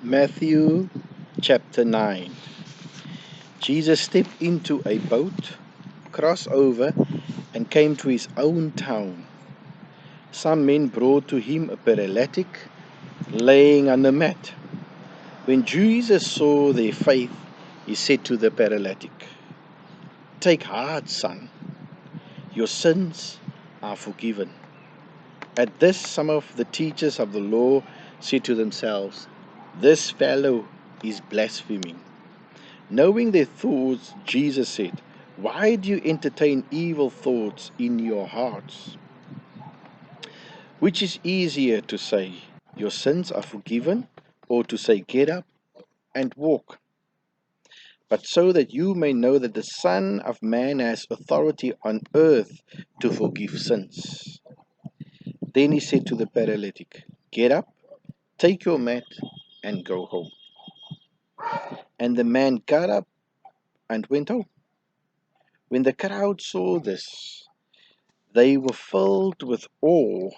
Matthew chapter 9. Jesus stepped into a boat, crossed over, and came to his own town. Some men brought to him a paralytic laying on a mat. When Jesus saw their faith, he said to the paralytic, "Take heart, son, your sins are forgiven." At this, some of the teachers of the law said to themselves, "This fellow is blaspheming." Knowing their thoughts, Jesus said, "Why do you entertain evil thoughts in your hearts? Which is easier to say, 'Your sins are forgiven,' or to say, 'Get up and walk'? But so that you may know that the Son of Man has authority on earth to forgive sins." Then he said to the paralytic, "Get up, take your mat, and go home." And the man got up and went home. When the crowd saw this, they were filled with awe,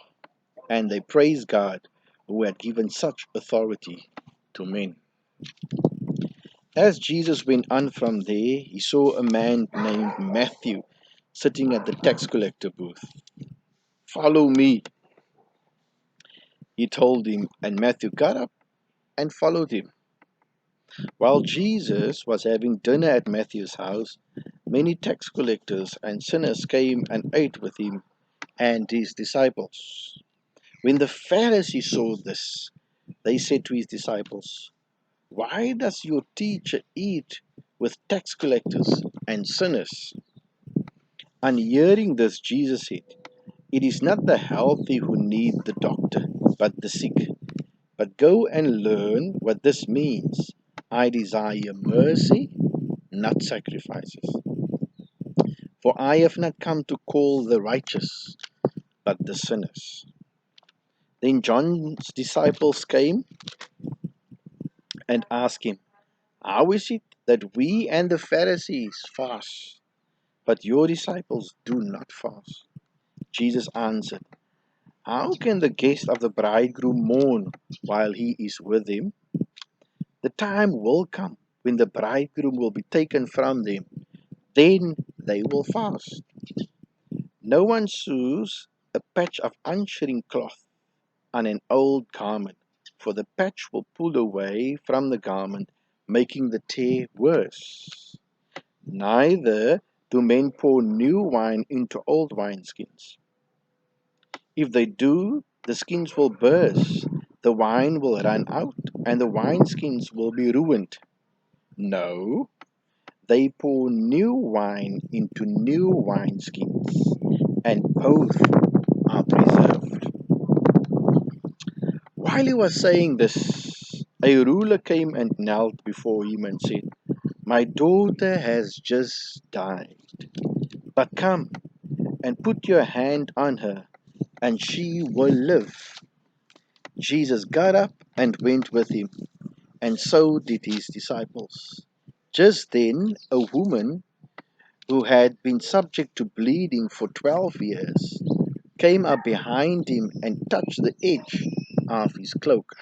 and they praised God who had given such authority to men. As Jesus went on from there, he saw a man named Matthew sitting at the tax collector booth. "Follow me," he told him, and Matthew got up and followed him. While Jesus was having dinner at Matthew's house, many tax collectors and sinners came and ate with him and his disciples. When the Pharisees saw this, they said to his disciples, "Why does your teacher eat with tax collectors and sinners?" On hearing this, Jesus said, "It is not the healthy who need the doctor, but the sick. But go and learn what this means. I desire mercy, not sacrifices. For I have not come to call the righteous, but the sinners." Then John's disciples came and asked him, "How is it that we and the Pharisees fast, but your disciples do not fast?" Jesus answered, "How can the guest of the bridegroom mourn while he is with him? The time will come when the bridegroom will be taken from them. Then they will fast. No one sews a patch of unshrink cloth on an old garment, for the patch will pull away from the garment, making the tear worse. Neither do men pour new wine into old wineskins. If they do, the skins will burst, the wine will run out, and the wineskins will be ruined. No, they pour new wine into new wineskins, and both are preserved." While he was saying this, a ruler came and knelt before him and said, "My daughter has just died, but come and put your hand on her, and she will live." Jesus got up and went with him, and so did his disciples. Just then, a woman who had been subject to bleeding for 12 years came up behind him and touched the edge of his cloak.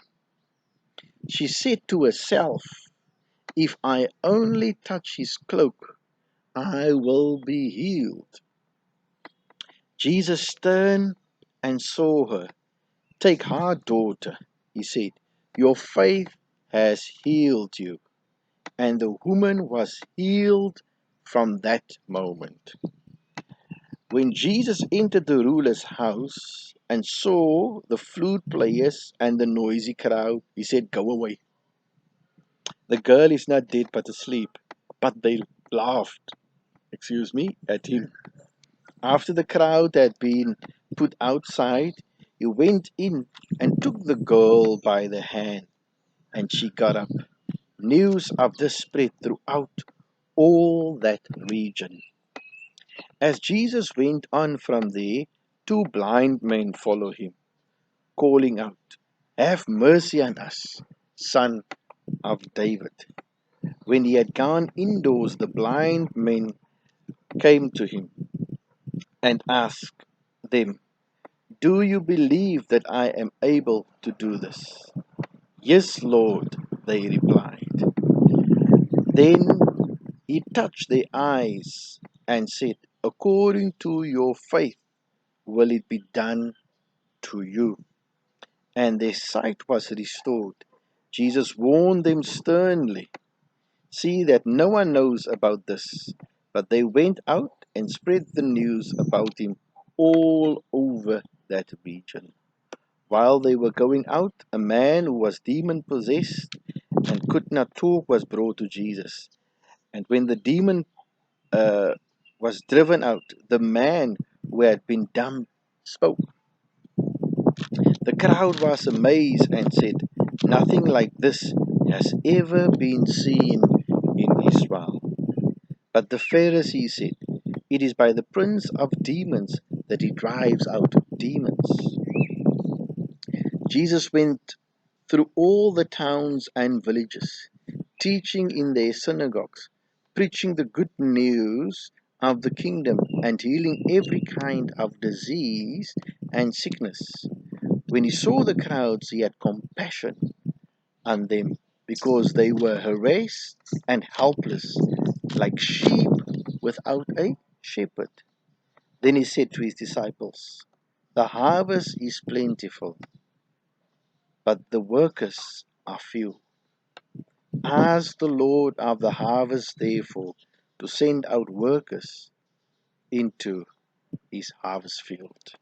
She said to herself, "If I only touch his cloak, I will be healed." Jesus turned and saw her. "Take heart, daughter," he said. "Your faith has healed you." And the woman was healed from that moment. When Jesus entered the ruler's house and saw the flute players and the noisy crowd, he said, "Go away. The girl is not dead but asleep." But they laughed, at him. After the crowd had been put outside, he went in and took the girl by the hand, and she got up. News of this spread throughout all that region. As Jesus went on from there, two blind men followed him, calling out, "Have mercy on us, Son of David." When he had gone indoors, the blind men came to him and asked them, "Do you believe that I am able to do this?" "Yes, Lord," they replied. Then he touched their eyes and said, according to your faith will it be done to you. And their sight was restored. Jesus warned them sternly, see that no one knows about this. But they went out and spread the news about him all over that region. While they were going out, a man who was demon possessed and could not talk was brought to Jesus. And when the demon uh, was driven out, the man who had been dumb spoke. The crowd was amazed and said, nothing like this has ever been seen in Israel. But the Pharisees said, it is by the prince of demons that he drives out demons. Jesus went through all the towns and villages, teaching in their synagogues, preaching the good news of the kingdom, and healing every kind of disease and sickness. When he saw the crowds, he had compassion on them, because they were harassed and helpless, like sheep without a shepherd. Then he said to his disciples, the harvest is plentiful, but the workers are few. Ask the Lord of the harvest, therefore, to send out workers into his harvest field.